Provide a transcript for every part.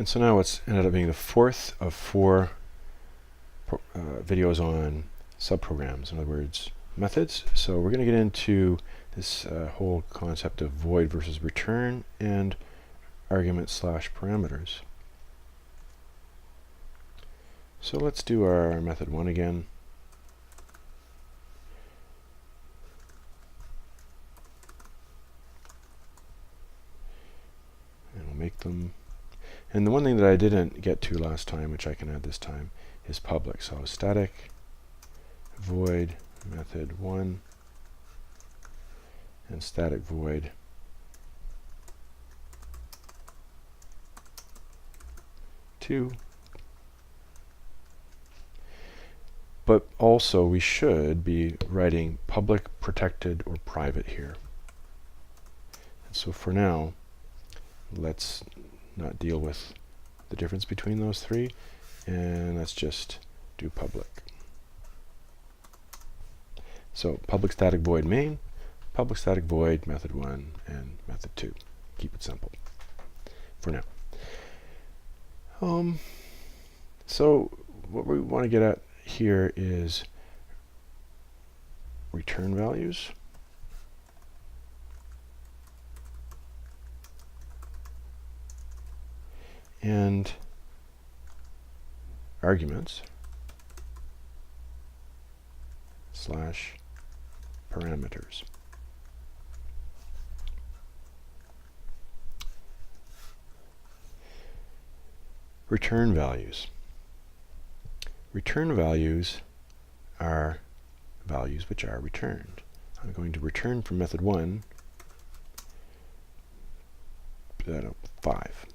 And so now it's ended up being the fourth of four videos on subprograms, in other words, methods. So we're going to get into this whole concept of void versus return and argument/parameters. So let's do our method 1 again. And we'll make them. And the one thing that I didn't get to last time, which I can add this time, is public. So static void method 1 and static void two. But also we should be writing public, protected, or private here. And so for now, let's not deal with the difference between those three, and let's just do public. So public static void main, public static void method 1 and method 2. Keep it simple for now. So what we want to get at here is return values. And arguments / parameters. Return values. Return values are values which are returned. I'm going to return from method 1 5.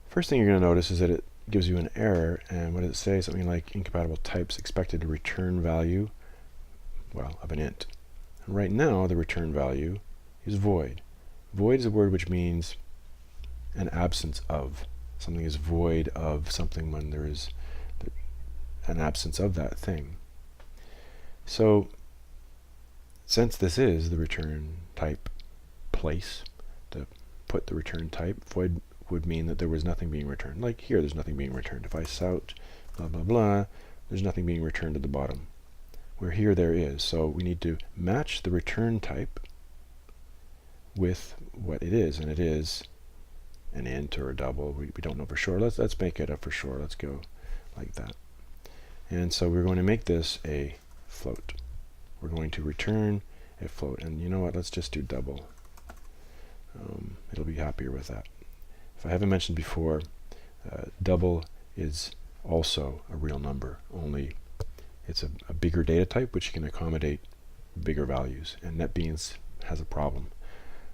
First thing you're going to notice is that it gives you an error, and what does it say? Something like incompatible types expected to return value, well, of an int. And right now the return value is void. Void is a word which means an absence of. Something is void of something when there is an absence of that thing. So since this is the return type place, to put the return type, void would mean that there was nothing being returned. Like here, there's nothing being returned. If I sout blah blah blah, there's nothing being returned at the bottom. Where here there is. So we need to match the return type with what it is, and it is an int or a double. We don't know for sure. Let's make it up for sure. Let's go like that. And so we're going to make this a float. We're going to return a float, and you know what? Let's just do double. It'll be happier with that. If I haven't mentioned before, double is also a real number, only it's a bigger data type which can accommodate bigger values, and NetBeans has a problem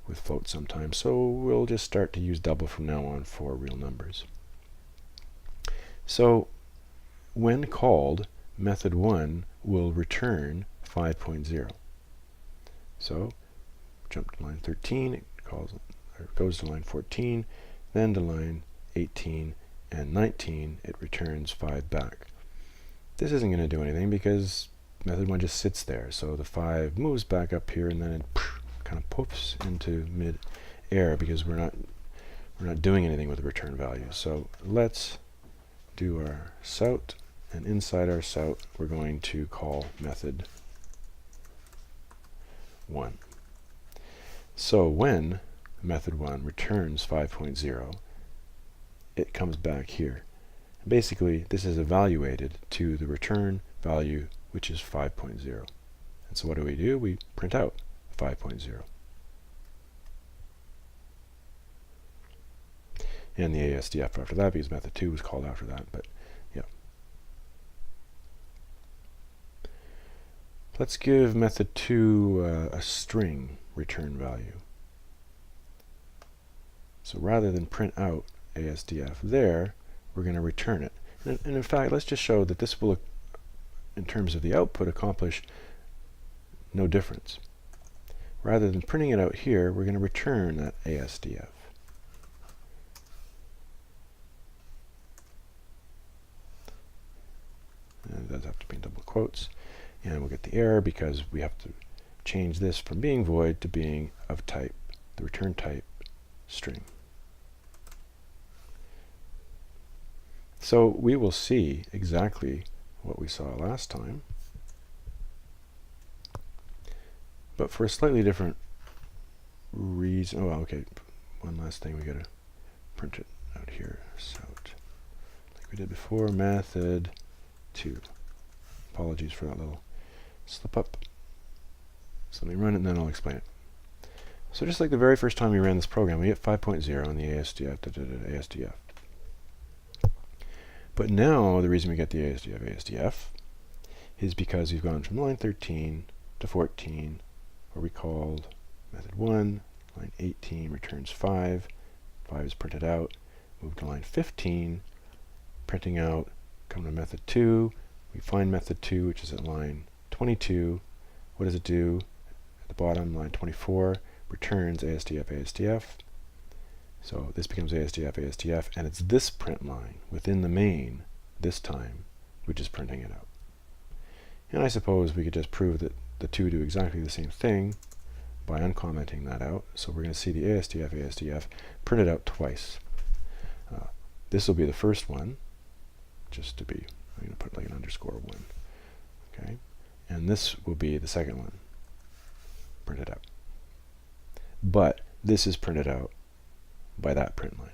with floats sometimes, so we'll just start to use double from now on for real numbers. So when called, method 1 will return 5.0. So jump to line 13, it goes to line 14, then to line 18 and 19, it returns 5 back. This isn't going to do anything because method 1 just sits there, so the 5 moves back up here and then it kind of poofs into mid-air because we're not doing anything with the return value. So let's do our sout, and inside our sout we're going to call method 1. So when method 1 returns 5.0, it comes back here. Basically, this is evaluated to the return value, which is 5.0. And so what do? We print out 5.0. And the ASDF after that, because method 2 was called after that, but yeah. Let's give method 2 a string return value. So rather than print out ASDF there, we're going to return it. And in fact, let's just show that this will, in terms of the output, accomplish no difference. Rather than printing it out here, we're going to return that ASDF. And it does have to be in double quotes. And we'll get the error because we have to change this from being void to being of type, the return type, string. So we will see exactly what we saw last time, but for a slightly different reason. Oh, okay. One last thing, we gotta print it out here. So, like we did before, method 2. Apologies for that little slip up. So let me run it and then I'll explain it. So just like the very first time we ran this program, we hit 5.0 in the ASDF. But now the reason we get the ASDF is because we've gone from line 13 to 14, where we called method 1, line 18 returns 5, 5 is printed out, move to line 15, printing out, come to method 2, we find method 2, which is at line 22. What does it do? At the bottom, line 24, returns ASDF. So this becomes ASDF, and it's this print line within the main, this time, which is printing it out. And I suppose we could just prove that the two do exactly the same thing by uncommenting that out. So we're going to see the ASDF printed out twice. This will be the first one, just to be, I'm going to put like an underscore 1. Okay, and this will be the second one, printed out. But this is printed out by that print line.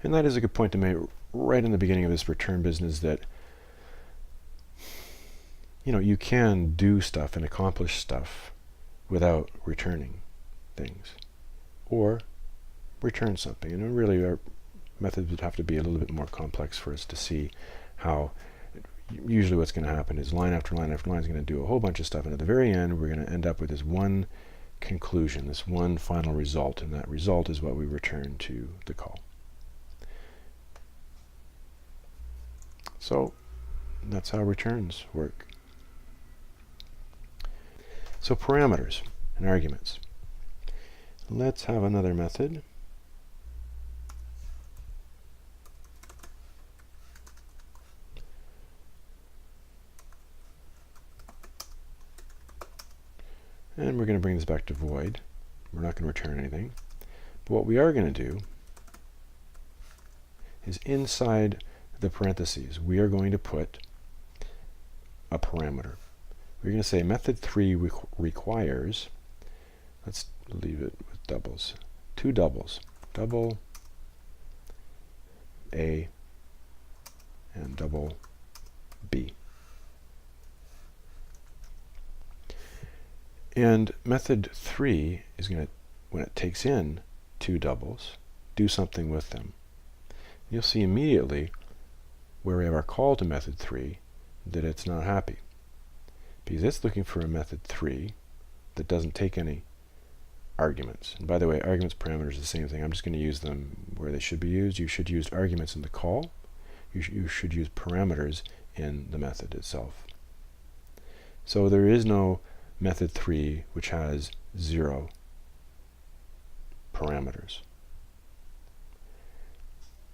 And that is a good point to make right in the beginning of this return business, that you can do stuff and accomplish stuff without returning things, or return something. And really our methods would have to be a little bit more complex for us to see how. Usually what's going to happen is line after line after line is going to do a whole bunch of stuff, and at the very end we're going to end up with this one conclusion, this one final result, and that result is what we return to the call. So that's how returns work. So parameters and arguments. Let's have another method. And we're going to bring this back to void. We're not going to return anything. But what we are going to do is inside the parentheses, we are going to put a parameter. We're going to say method 3 requires, let's leave it with doubles, 2 doubles, double A and double B. And method 3 is going to, when it takes in 2 doubles, do something with them. You'll see immediately where we have our call to method 3 that it's not happy, because it's looking for a method 3 that doesn't take any arguments. And by the way, arguments, parameters, the same thing. I'm just going to use them where they should be used. You should use arguments in the call. You should use parameters in the method itself. So there is no method 3 which has 0 parameters.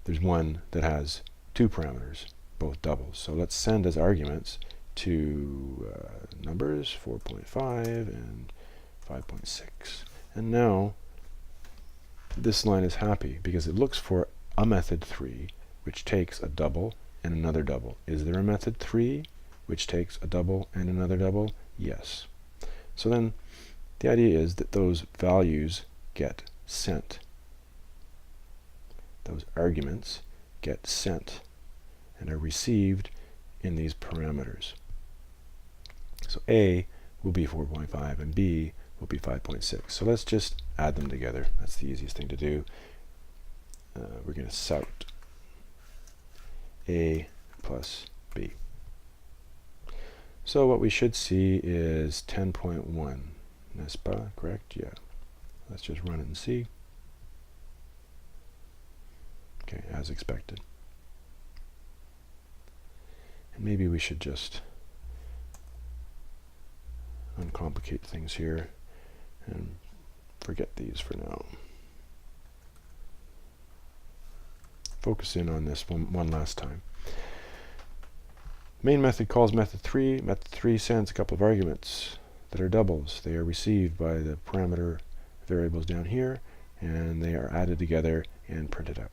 There's one that has 2 parameters, both doubles. So let's send as arguments to numbers 4.5 and 5.6. And now this line is happy because it looks for a method 3 which takes a double and another double. Is there a method 3 which takes a double and another double? Yes. So then the idea is that those values get sent. Those arguments get sent and are received in these parameters. So A will be 4.5 and B will be 5.6. So let's just add them together. That's the easiest thing to do. We're going to sout A plus B. So what we should see is 10.1. N'est-ce pas? Correct? Yeah. Let's just run it and see. Okay, as expected. And maybe we should just uncomplicate things here and forget these for now. Focus in on this one last time. Main method calls method 3. Method 3 sends a couple of arguments. that are doubles. They are received by the parameter variables down here, and they are added together and printed out.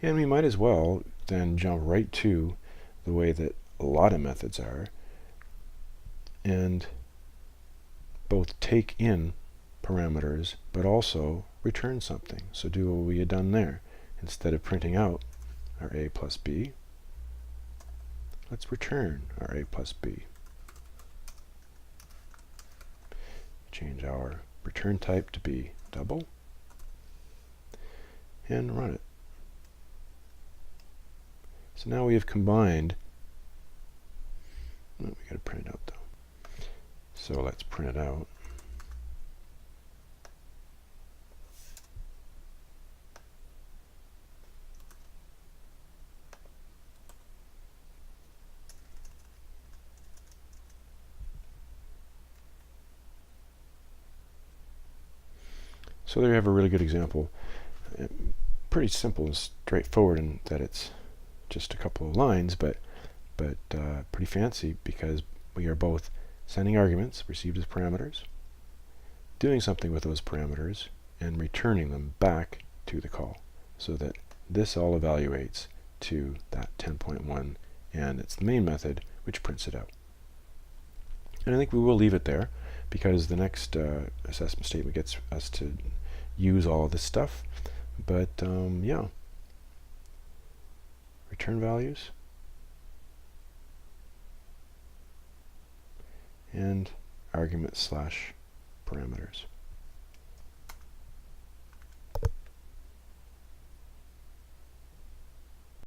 And we might as well then jump right to the way that a lot of methods are, and both take in parameters but also return something. So do what we had done there. Instead of printing out our a plus b, let's return our a plus b. Change our return type to be double and run it. So now we have combined. Oh, we got to print it out though. So let's print it out. So there you have a really good example. Pretty simple and straightforward in that it's just a couple of lines, but pretty fancy because we are both sending arguments received as parameters, doing something with those parameters, and returning them back to the call, so that this all evaluates to that 10.1, and it's the main method which prints it out. And I think we will leave it there because the next assessment statement gets us to use all of this stuff. But yeah, return values and argument slash parameters.